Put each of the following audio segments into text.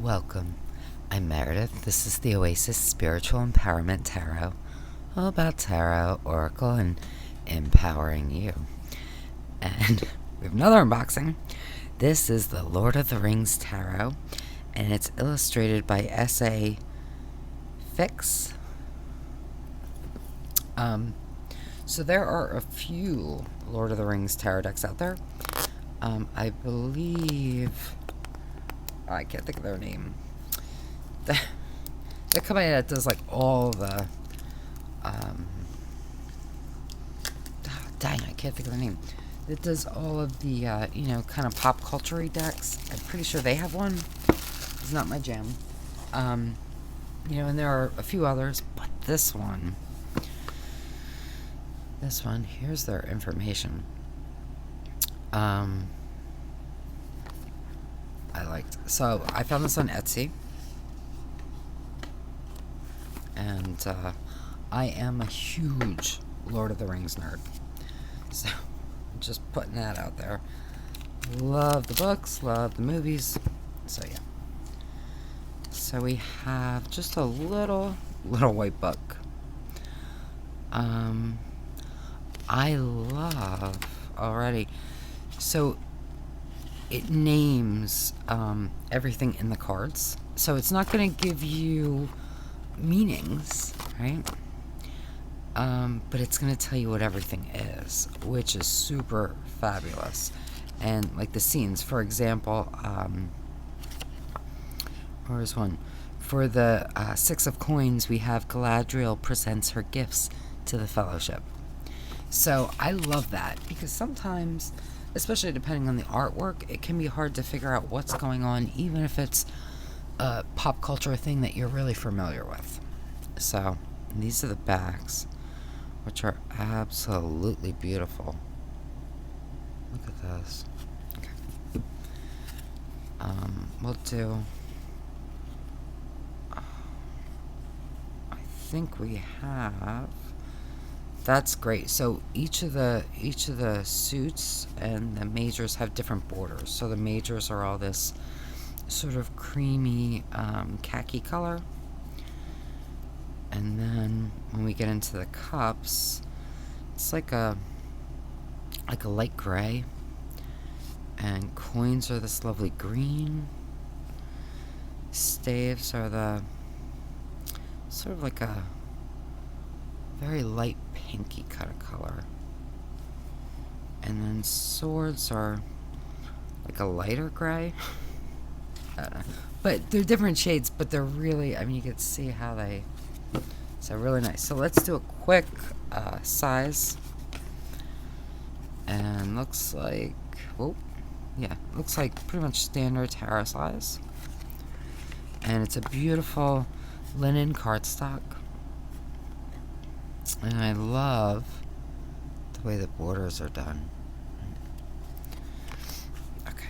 Welcome. I'm Meredith. This is the Oasis Spiritual Empowerment Tarot. All about tarot, oracle, and empowering you. And we have another unboxing. This is the Lord of the Rings Tarot, and it's illustrated by S.A. Fix. So there are a few Lord of the Rings tarot decks out there. I believe... I can't think of their name. The company that does like all the... dang, I can't think of their name. It does all of the, kind of pop culture-y decks. I'm pretty sure they have one. It's not my jam. And there are a few others, but this one, here's their information. So I found this on Etsy, and I am a huge Lord of the Rings nerd, so just putting that out there. Love the books, love the movies, so yeah. So we have just a little white book. I love already. So it names everything in the cards. So it's not going to give you meanings, right? But it's going to tell you what everything is, which is super fabulous. And like the scenes, for example, where's one? For the Six of Coins, we have Galadriel presents her gifts to the Fellowship. So I love that, because sometimes, especially depending on the artwork, it can be hard to figure out what's going on, even if it's a pop culture thing that you're really familiar with. So these are the backs, which are absolutely beautiful. Look at this. Okay. We'll do... I think we have... That's great. So each of the suits and the majors have different borders. So the majors are all this sort of creamy khaki color, and then when we get into the cups, it's like a light gray, and coins are this lovely green. Staves are the sort of like a very light pinky kind of color. And then swords are like a lighter gray. But they're different shades, but they're really, you can see how they... So really nice. So let's do a quick size. And looks like... looks like pretty much standard tarot size. And it's a beautiful linen cardstock. And I love the way the borders are done. Okay.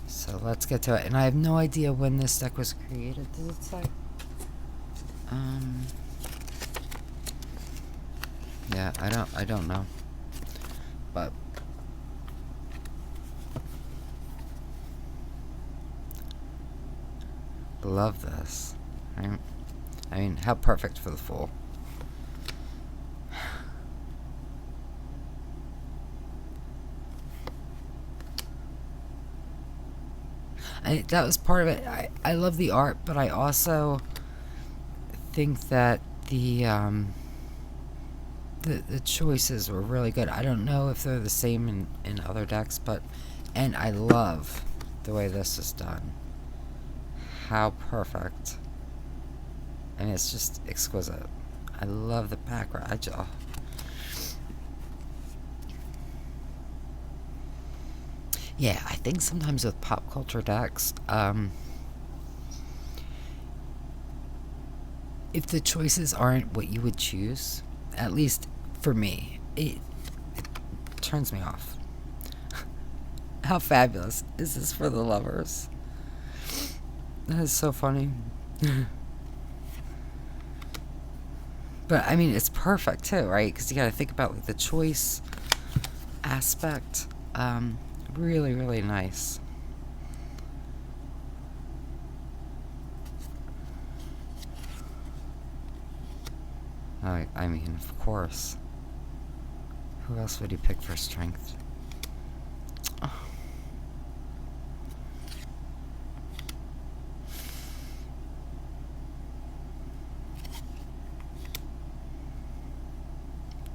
So let's get to it. And I have no idea when this deck was created. Does it say? Yeah, I don't know. But love this. Right? How perfect for the Fool. That was part of it. I love the art, but I also think that the choices were really good. I don't know if they're the same in other decks, and I love the way this is done. How perfect. And it's just exquisite. I love the background. Yeah, I think sometimes with pop culture decks, if the choices aren't what you would choose, at least for me, it turns me off. How fabulous is this for the lovers? That is so funny. But, it's perfect, too, right? Because you gotta think about, like, the choice aspect. Really, really nice. I mean, of course. Who else would you pick for strength?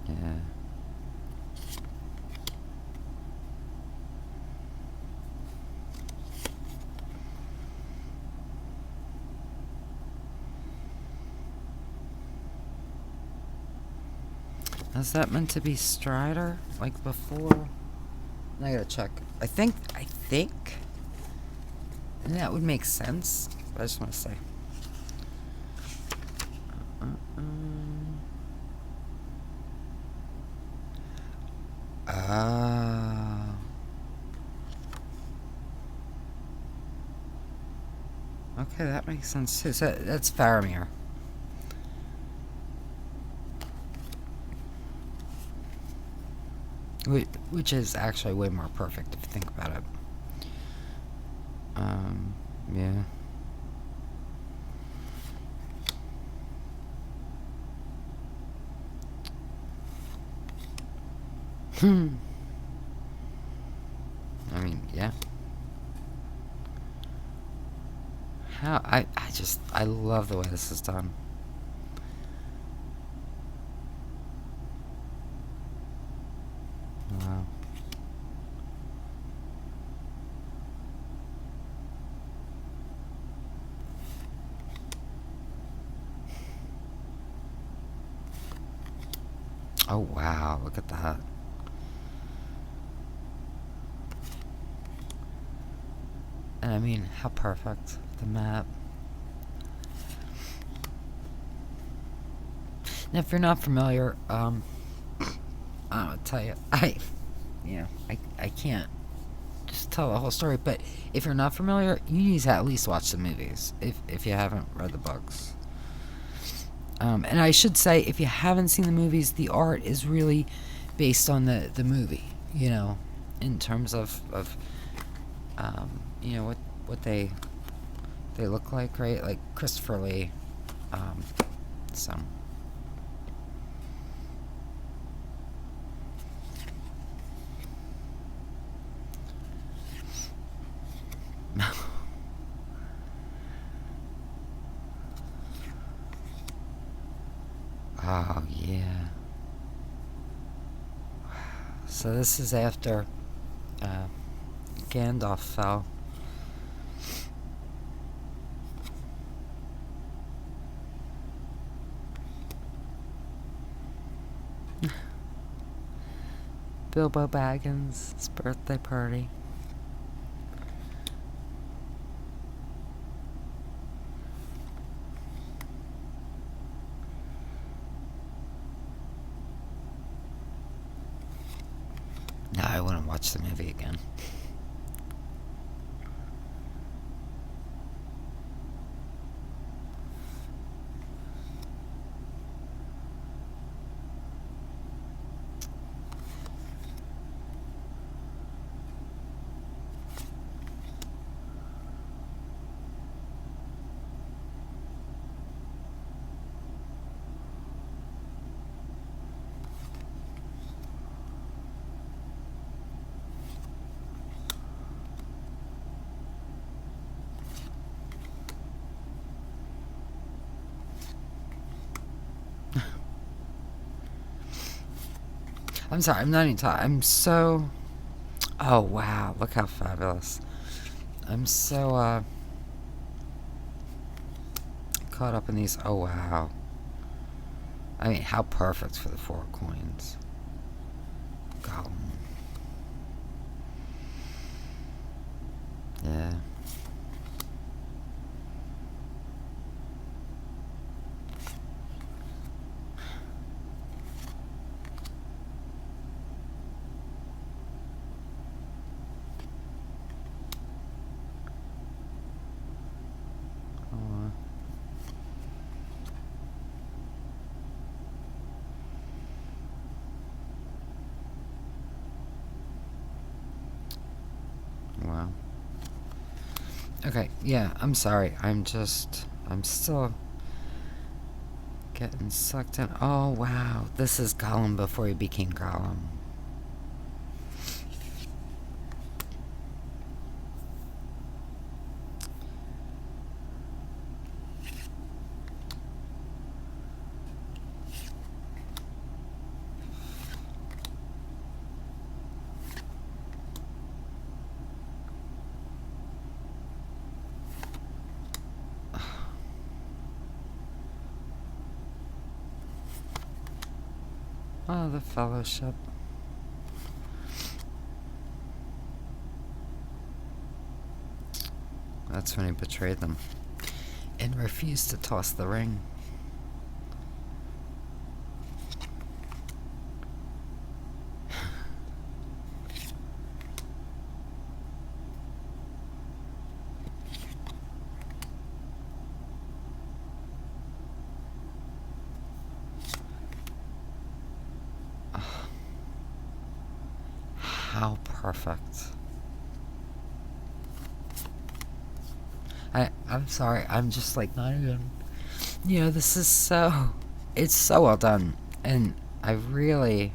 Yeah. Is that meant to be Strider? Like before? I gotta check. I think. And that would make sense. But I just want to say. Oh. Okay, that makes sense too. So that's Faramir. Which is actually way more perfect if you think about it. Yeah. I mean, yeah. I love the way this is done. Wow. Oh, wow. Look at that. And I mean, how perfect. The map. Now, if you're not familiar, I don't know, tell you, I can't just tell the whole story, but if you're not familiar, you need to at least watch the movies, if you haven't read the books. And I should say, if you haven't seen the movies, the art is really based on the movie, in terms of what they look like, right? Like Christopher Lee, so... Oh, yeah. So this is after Gandalf fell. Bilbo Baggins' birthday party. No, I wouldn't watch the movie again. I'm sorry, I'm not even talking. I'm so... Oh, wow. Look how fabulous. I'm so, caught up in these... Oh, wow. I mean, how perfect for the 4 coins. Gollum. Yeah. Wow. Okay, yeah, I'm sorry. I'm still... Getting sucked in. Oh, wow. This is Gollum before he became Gollum. Oh, the Fellowship. That's when he betrayed them and refused to toss the ring. How perfect. I'm sorry, I'm just like not even, this is it's so well done. And I really,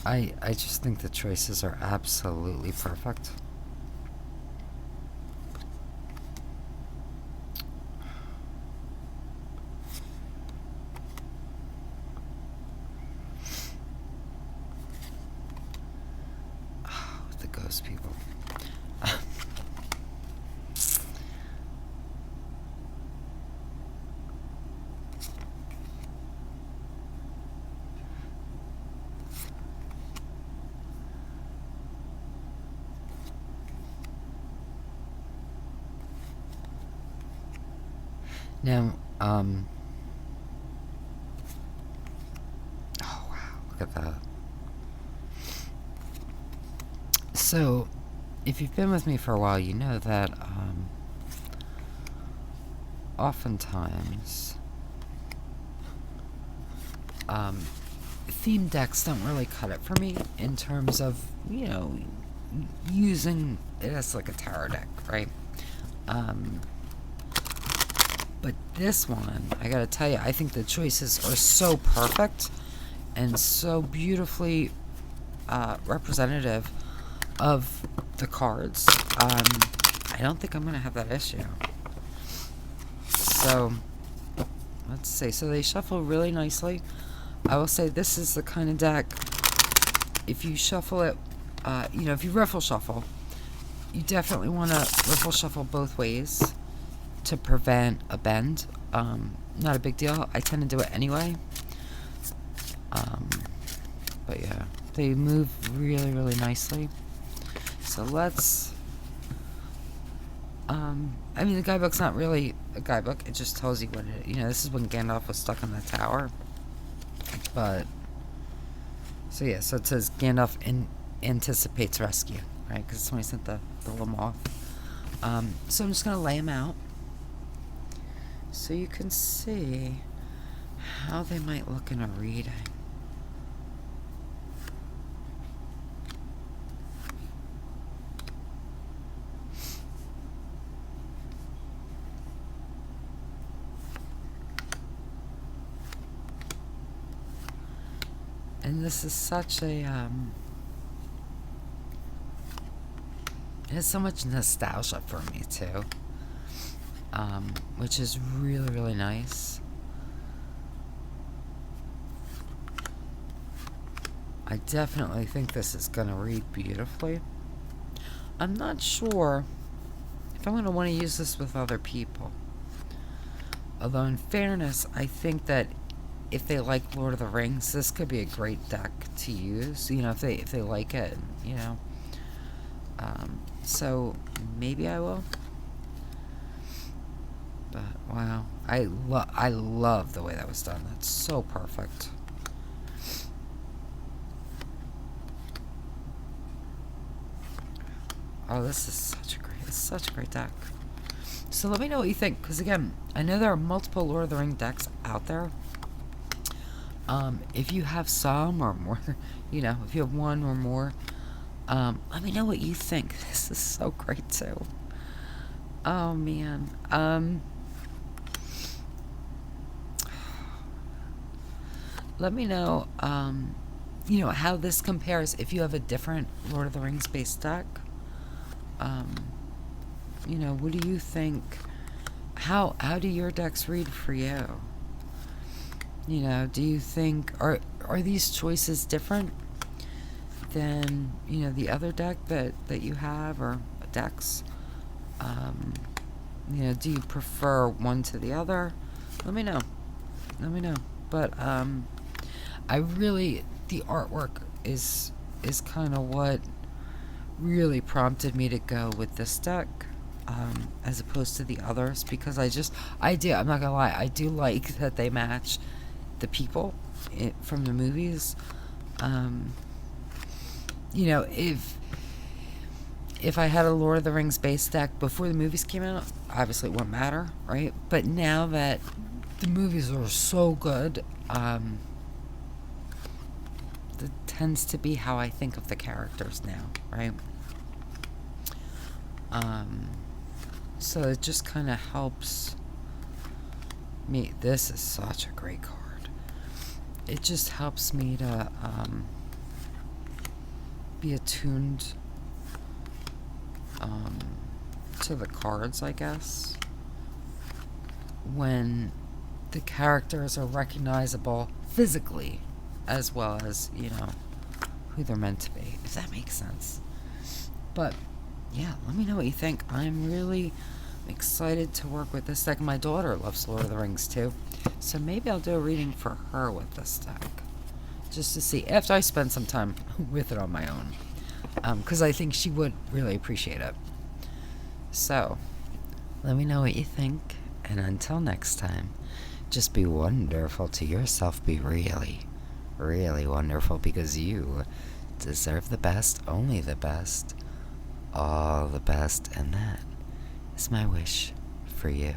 I just think the choices are absolutely perfect. The ghost people. Now, oh wow, look at that. So, if you've been with me for a while, you know that, oftentimes, theme decks don't really cut it for me in terms of, using it as like a tarot deck, right? But this one, I gotta tell you, I think the choices are so perfect and so beautifully representative of the cards. I don't think I'm gonna have that issue. So, let's see. So they shuffle really nicely. I will say this is the kind of deck, if you shuffle it, if you riffle shuffle, you definitely want to riffle shuffle both ways to prevent a bend. Not a big deal. I tend to do it anyway. But yeah, they move really, really nicely. So let's... the guidebook's not really a guidebook. It just tells you what it... this is when Gandalf was stuck in the tower. But... So yeah, so it says Gandalf anticipates rescue, right? Because it's when he sent the little moth. So I'm just going to lay them out so you can see how they might look in a reading. And this is such a, it has so much nostalgia for me, too. Which is really, really nice. I definitely think this is going to read beautifully. I'm not sure if I'm going to want to use this with other people. Although, in fairness, I think that if they like Lord of the Rings, this could be a great deck to use. If they like it, so maybe I will. But wow, I love the way that was done. That's so perfect. Oh, this is such a great deck. So let me know what you think, because again, I know there are multiple Lord of the Rings decks out there. If you have some or more, if you have one or more, Let me know what you think. This is so great too. Oh man. Let me know, how this compares if you have a different Lord of the Rings based deck. Um, what do you think? How do your decks read for you? Do you think are these choices different than the other deck that you have or decks? Um, do you prefer one to the other? Let me know. Let me know. But I really the artwork is kind of what really prompted me to go with this deck. As opposed to the others, because I'm not gonna lie, I do like that they match the people from the movies. Um, if I had a Lord of the Rings base deck before the movies came out, obviously it wouldn't matter, right? But now that the movies are so good, that tends to be how I think of the characters now, right? So it just kind of helps me. This is such a great card. It just helps me to be attuned to the cards, I guess, when the characters are recognizable physically as well as, who they're meant to be, if that makes sense. But yeah, let me know what you think. I'm really excited to work with this deck. My daughter loves Lord of the Rings too, so maybe I'll do a reading for her with this deck, just to see after I spend some time with it on my own, because I think she would really appreciate it. So let me know what you think, and until next time, just be wonderful to yourself. Be really, really wonderful, because you deserve the best, only the best, all the best, and that is my wish for you.